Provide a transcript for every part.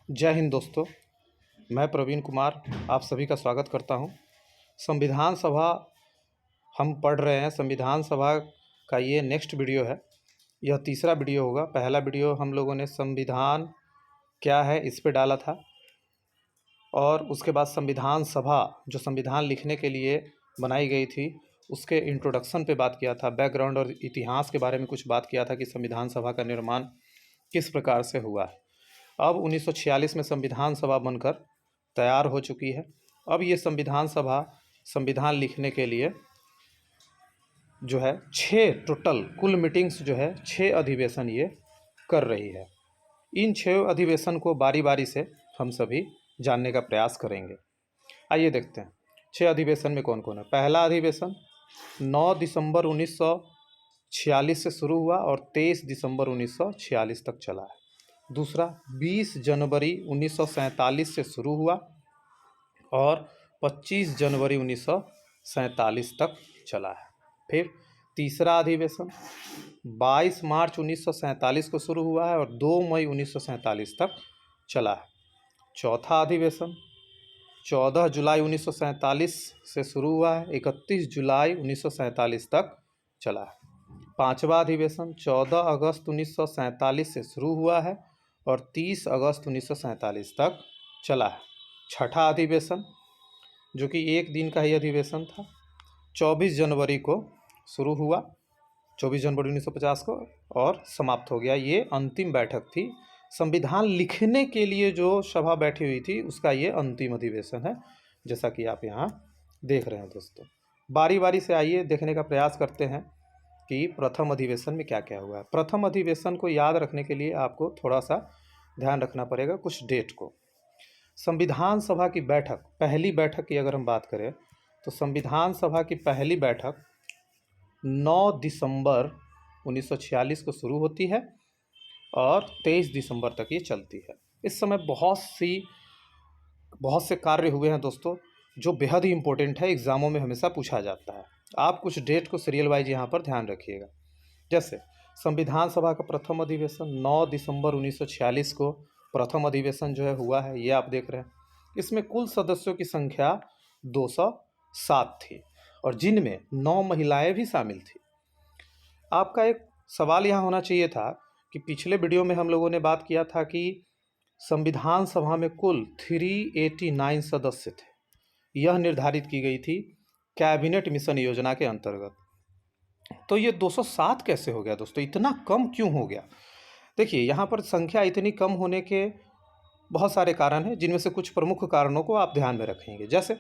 जय हिंद दोस्तों। मैं प्रवीण कुमार आप सभी का स्वागत करता हूं। संविधान सभा हम पढ़ रहे हैं। संविधान सभा का ये नेक्स्ट वीडियो है। यह तीसरा वीडियो होगा। पहला वीडियो हम लोगों ने संविधान क्या है इस पे डाला था, और उसके बाद संविधान सभा जो संविधान लिखने के लिए बनाई गई थी उसके इंट्रोडक्शन पे बात किया था। बैकग्राउंड और इतिहास के बारे में कुछ बात किया था कि संविधान सभा का निर्माण किस प्रकार से हुआ है। अब 1946 में संविधान सभा बनकर तैयार हो चुकी है। अब ये संविधान सभा संविधान लिखने के लिए जो है 6 टोटल कुल मीटिंग्स जो है 6 अधिवेशन ये कर रही है। इन 6 अधिवेशन को बारी बारी से हम सभी जानने का प्रयास करेंगे। आइए देखते हैं 6 अधिवेशन में कौन कौन है। पहला अधिवेशन 9 दिसंबर 1946 से शुरू हुआ और 23 दिसंबर 1946 तक चला है। दूसरा 20 जनवरी 1947 से शुरू हुआ और 25 जनवरी 1947 तक चला है। फिर तीसरा अधिवेशन 22 मार्च 1947 को शुरू हुआ है और 2 मई 1947 तक चला है। चौथा अधिवेशन 14 जुलाई 1947 से शुरू हुआ है, 31 जुलाई 1947 तक चला है। पांचवा अधिवेशन 14 अगस्त 1947 से शुरू हुआ है और 30 अगस्त 1947 तक चला है। छठा अधिवेशन जो कि एक दिन का ही अधिवेशन था, 24 जनवरी को शुरू हुआ, 24 जनवरी 1950 को और समाप्त हो गया। ये अंतिम बैठक थी। संविधान लिखने के लिए जो सभा बैठी हुई थी उसका ये अंतिम अधिवेशन है, जैसा कि आप यहाँ देख रहे हैं दोस्तों। बारी बारी से आइए देखने का प्रयास करते हैं कि प्रथम अधिवेशन में क्या क्या हुआ है। प्रथम अधिवेशन को याद रखने के लिए आपको थोड़ा सा ध्यान रखना पड़ेगा कुछ डेट को। संविधान सभा की बैठक, पहली बैठक की अगर हम बात करें तो संविधान सभा की पहली बैठक 9 दिसंबर 1946 को शुरू होती है और 23 दिसंबर तक ये चलती है। इस समय बहुत से कार्य हुए हैं दोस्तों जो बेहद ही इम्पोर्टेंट है, एग्ज़ामों में हमेशा पूछा जाता है। आप कुछ डेट को सीरियल वाइज यहाँ पर ध्यान रखिएगा। जैसे संविधान सभा का प्रथम अधिवेशन 9 दिसंबर 1946 को प्रथम अधिवेशन जो है हुआ है, ये आप देख रहे हैं। इसमें कुल सदस्यों की संख्या 207 थी और जिनमें 9 महिलाएं भी शामिल थी। आपका एक सवाल यहाँ होना चाहिए था कि पिछले वीडियो में हम लोगों ने बात किया था कि संविधान सभा में कुल 389 सदस्य थे। यह निर्धारित की गई थी कैबिनेट मिशन योजना के अंतर्गत। तो ये 207 कैसे हो गया दोस्तों, इतना कम क्यों हो गया? देखिए यहाँ पर संख्या इतनी कम होने के बहुत सारे कारण हैं, जिनमें से कुछ प्रमुख कारणों को आप ध्यान में रखेंगे। जैसे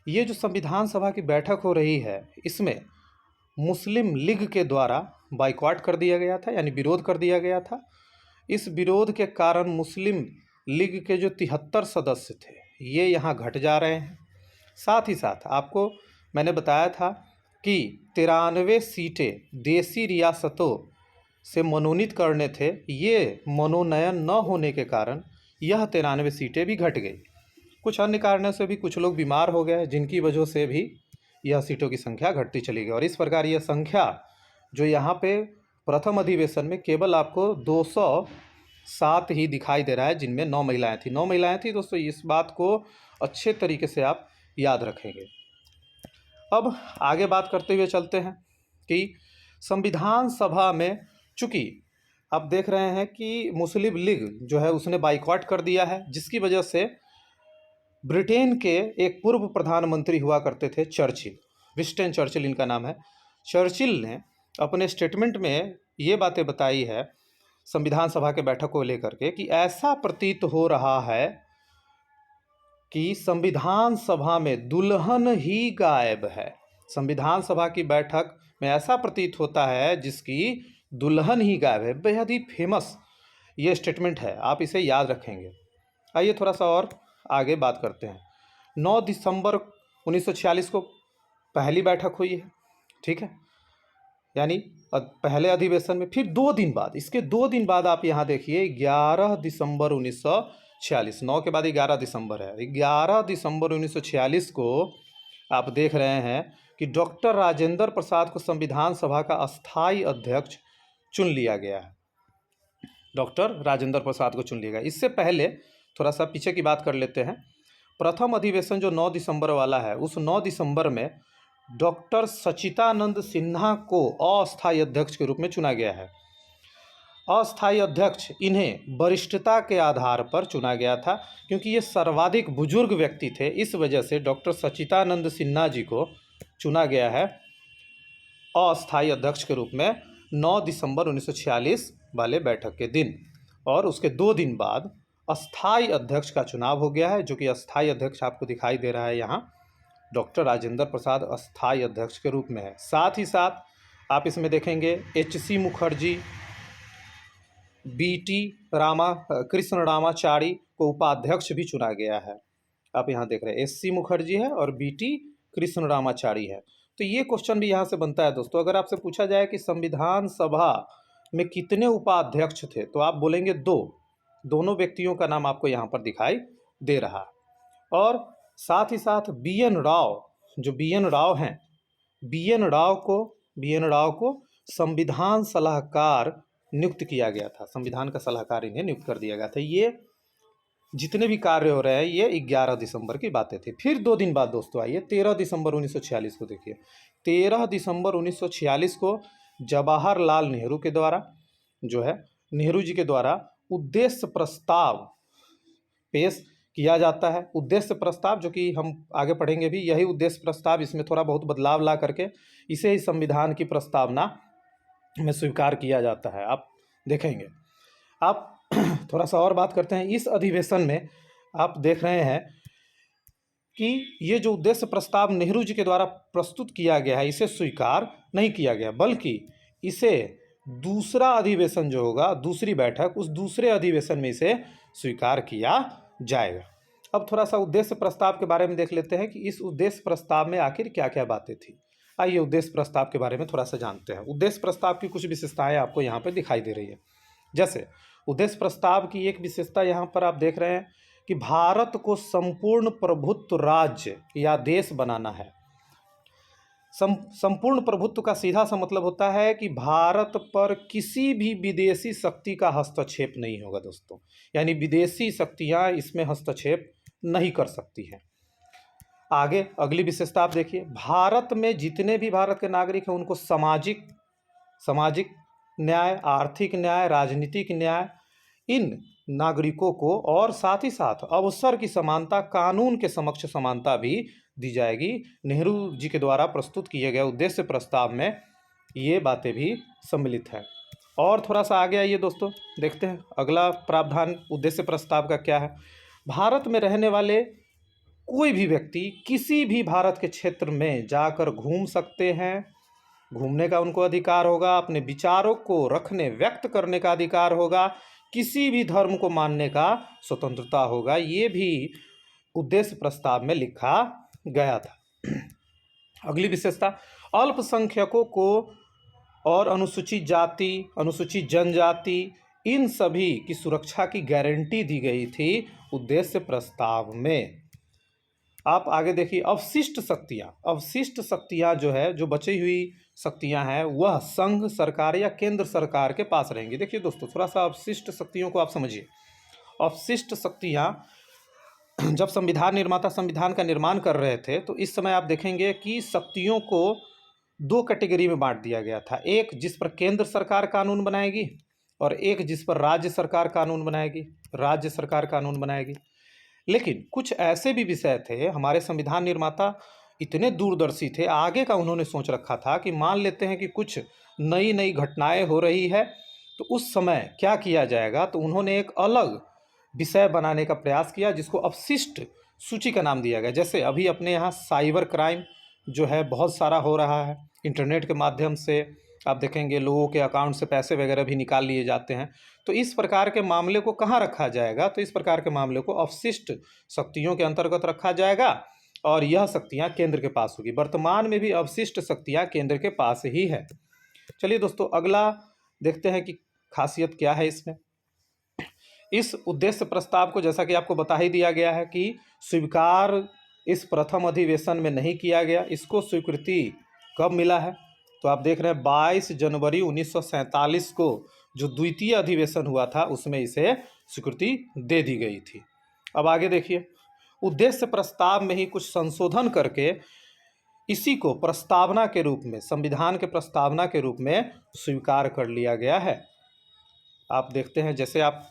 ये जो संविधान सभा की बैठक हो रही है इसमें मुस्लिम लीग के द्वारा बाइकॉट कर दिया गया था, यानी विरोध कर दिया गया था। इस विरोध के कारण मुस्लिम लीग के जो 73 सदस्य थे ये यहाँ घट जा रहे हैं। साथ ही साथ आपको मैंने बताया था कि 93 सीटें देसी रियासतों से मनोनीत करने थे। ये मनोनयन न होने के कारण यह 93 सीटें भी घट गई। कुछ अन्य कारणों से भी कुछ लोग बीमार हो गए, जिनकी वजह से भी यह सीटों की संख्या घटती चली गई। और इस प्रकार यह संख्या जो यहाँ पे प्रथम अधिवेशन में केवल आपको 207 ही दिखाई दे रहा है, जिनमें 9 महिलाएं थी। 9 महिलाएं थी दोस्तों, इस बात को अच्छे तरीके से आप याद रखेंगे। अब आगे बात करते हुए चलते हैं कि संविधान सभा में चूँकि आप देख रहे हैं कि मुस्लिम लीग जो है उसने बाइकॉट कर दिया है, जिसकी वजह से ब्रिटेन के एक पूर्व प्रधानमंत्री हुआ करते थे चर्चिल, विंस्टन चर्चिल इनका नाम है। चर्चिल ने अपने स्टेटमेंट में ये बातें बताई है संविधान सभा के बैठक को लेकर के कि ऐसा प्रतीत हो रहा है कि संविधान सभा में दुल्हन ही गायब है। संविधान सभा की बैठक में ऐसा प्रतीत होता है जिसकी दुल्हन ही गायब है। बेहद ही फेमस ये स्टेटमेंट है, आप इसे याद रखेंगे। आइए थोड़ा सा और आगे बात करते हैं। 9 दिसंबर 1946 को पहली बैठक हुई है, ठीक है, यानी पहले अधिवेशन में। फिर 2 दिन बाद, इसके 2 दिन बाद आप यहाँ देखिए 11 दिसंबर 1946, 9 के बाद 11 दिसंबर है। 11 दिसंबर 1946 को आप देख रहे हैं कि डॉक्टर राजेंद्र प्रसाद को संविधान सभा का अस्थायी अध्यक्ष चुन लिया गया है। डॉक्टर राजेंद्र प्रसाद को चुन लिया गया। इससे पहले थोड़ा सा पीछे की बात कर लेते हैं। प्रथम अधिवेशन जो 9 दिसंबर वाला है, उस 9 दिसंबर में डॉक्टर सच्चिदानंद सिन्हा को अस्थायी अध्यक्ष के रूप में चुना गया है। अस्थायी अध्यक्ष इन्हें वरिष्ठता के आधार पर चुना गया था, क्योंकि ये सर्वाधिक बुजुर्ग व्यक्ति थे। इस वजह से डॉक्टर सच्चिदानंद सिन्हा जी को चुना गया है अस्थायी अध्यक्ष के रूप में 9 दिसंबर 1946 वाले बैठक के दिन। और उसके 2 दिन बाद अस्थायी अध्यक्ष का चुनाव हो गया है, जो कि अस्थायी अध्यक्ष आपको दिखाई दे रहा है यहाँ, डॉक्टर राजेंद्र प्रसाद अस्थायी अध्यक्ष के रूप में है। साथ ही साथ आप इसमें देखेंगे HC मुखर्जी, BT कृष्ण रामाचारी को उपाध्यक्ष भी चुना गया है। आप यहाँ देख रहे हैं SC मुखर्जी है और BT कृष्ण रामाचारी है। तो ये क्वेश्चन भी यहाँ से बनता है दोस्तों। अगर आपसे पूछा जाए कि संविधान सभा में कितने उपाध्यक्ष थे, तो आप बोलेंगे 2। दोनों व्यक्तियों का नाम आपको यहाँ पर दिखाई दे रहा है। और साथ ही साथ BN राव, जो BN राव हैं, BN राव को संविधान सलाहकार नियुक्त किया गया था। संविधान का सलाहकार इन्हें नियुक्त कर दिया गया था। ये जितने भी कार्य हो रहे हैं ये 11 दिसंबर की बातें थी। फिर 2 दिन बाद दोस्तों आइए 13 दिसंबर 1946 को देखिए। 13 दिसंबर 1946 को जवाहरलाल नेहरू के द्वारा जो है, नेहरू जी के द्वारा उद्देश्य प्रस्ताव पेश किया जाता है। उद्देश्य प्रस्ताव जो कि हम आगे पढ़ेंगे भी, यही उद्देश्य प्रस्ताव, इसमें थोड़ा बहुत बदलाव ला करके इसे ही संविधान की प्रस्तावना में स्वीकार किया जाता है। आप देखेंगे। आप थोड़ा सा और बात करते हैं। इस अधिवेशन में आप देख रहे हैं कि ये जो उद्देश्य प्रस्ताव नेहरू जी के द्वारा प्रस्तुत किया गया है, इसे स्वीकार नहीं किया गया, बल्कि इसे दूसरा अधिवेशन जो होगा, दूसरी बैठक, उस दूसरे अधिवेशन में इसे स्वीकार किया जाएगा। अब थोड़ा सा उद्देश्य प्रस्ताव के बारे में देख लेते हैं कि इस उद्देश्य प्रस्ताव में आखिर क्या क्या बातें थी। आइए उद्देश्य प्रस्ताव के बारे में थोड़ा सा जानते हैं। उद्देश्य प्रस्ताव की कुछ विशेषताएं आपको यहाँ पर दिखाई दे रही है। जैसे उद्देश्य प्रस्ताव की एक विशेषता यहाँ पर आप देख रहे हैं कि भारत को संपूर्ण प्रभुत्व राज्य या देश बनाना है। संपूर्ण प्रभुत्व का सीधा सा मतलब होता है कि भारत पर किसी भी विदेशी शक्ति का हस्तक्षेप नहीं होगा दोस्तों, यानी विदेशी शक्तियाँ इसमें हस्तक्षेप नहीं कर सकती हैं। आगे अगली विशेषता आप देखिए, भारत में जितने भी भारत के नागरिक हैं उनको सामाजिक न्याय, आर्थिक न्याय, राजनीतिक न्याय, इन नागरिकों को, और साथ ही साथ अवसर की समानता, कानून के समक्ष समानता भी दी जाएगी। नेहरू जी के द्वारा प्रस्तुत किए गए उद्देश्य प्रस्ताव में ये बातें भी सम्मिलित है। और थोड़ा सा आगे आइए दोस्तों, देखते हैं अगला प्रावधान उद्देश्य प्रस्ताव का क्या है। भारत में रहने वाले कोई भी व्यक्ति किसी भी भारत के क्षेत्र में जाकर घूम सकते हैं, घूमने का उनको अधिकार होगा, अपने विचारों को रखने, व्यक्त करने का अधिकार होगा, किसी भी धर्म को मानने का स्वतंत्रता होगा। ये भी उद्देश्य प्रस्ताव में लिखा गया था। अगली विशेषता, अल्पसंख्यकों को और अनुसूचित जाति, अनुसूचित जनजाति, इन सभी की सुरक्षा की गारंटी दी गई थी उद्देश्य प्रस्ताव में। आप आगे देखिए, अवशिष्ट शक्तियाँ जो है, जो बची हुई शक्तियाँ हैं, वह संघ सरकार या केंद्र सरकार के पास रहेंगी। देखिए दोस्तों, थोड़ा सा अवशिष्ट शक्तियों को आप समझिए। अवशिष्ट शक्तियाँ, जब संविधान निर्माता संविधान का निर्माण कर रहे थे, तो इस समय आप देखेंगे कि शक्तियों को 2 कैटेगरी में बांट दिया गया था। एक जिस पर केंद्र सरकार कानून बनाएगी, और एक जिस पर राज्य सरकार कानून बनाएगी। लेकिन कुछ ऐसे भी विषय थे, हमारे संविधान निर्माता इतने दूरदर्शी थे, आगे का उन्होंने सोच रखा था कि मान लेते हैं कि कुछ नई घटनाएं हो रही है, तो उस समय क्या किया जाएगा। तो उन्होंने एक अलग विषय बनाने का प्रयास किया, जिसको अवशिष्ट सूची का नाम दिया गया। जैसे अभी अपने यहाँ साइबर क्राइम जो है बहुत सारा हो रहा है, इंटरनेट के माध्यम से आप देखेंगे लोगों के अकाउंट से पैसे वगैरह भी निकाल लिए जाते हैं। तो इस प्रकार के मामले को कहाँ रखा जाएगा, तो इस प्रकार के मामले को अवशिष्ट शक्तियों के अंतर्गत रखा जाएगा, और यह शक्तियाँ केंद्र के पास होगी। वर्तमान में भी अवशिष्ट शक्तियाँ केंद्र के पास ही है। चलिए दोस्तों, अगला देखते हैं कि खासियत क्या है इसमें। इस उद्देश्य प्रस्ताव को, जैसा कि आपको बता ही दिया गया है कि स्वीकार इस प्रथम अधिवेशन में नहीं किया गया। इसको स्वीकृति कब मिला है, तो आप देख रहे हैं 22 जनवरी 1947 को जो द्वितीय अधिवेशन हुआ था उसमें इसे स्वीकृति दे दी गई थी। अब आगे देखिए, उद्देश्य प्रस्ताव में ही कुछ संशोधन करके इसी को प्रस्तावना के रूप में, संविधान के प्रस्तावना के रूप में स्वीकार कर लिया गया है। आप देखते हैं, जैसे आप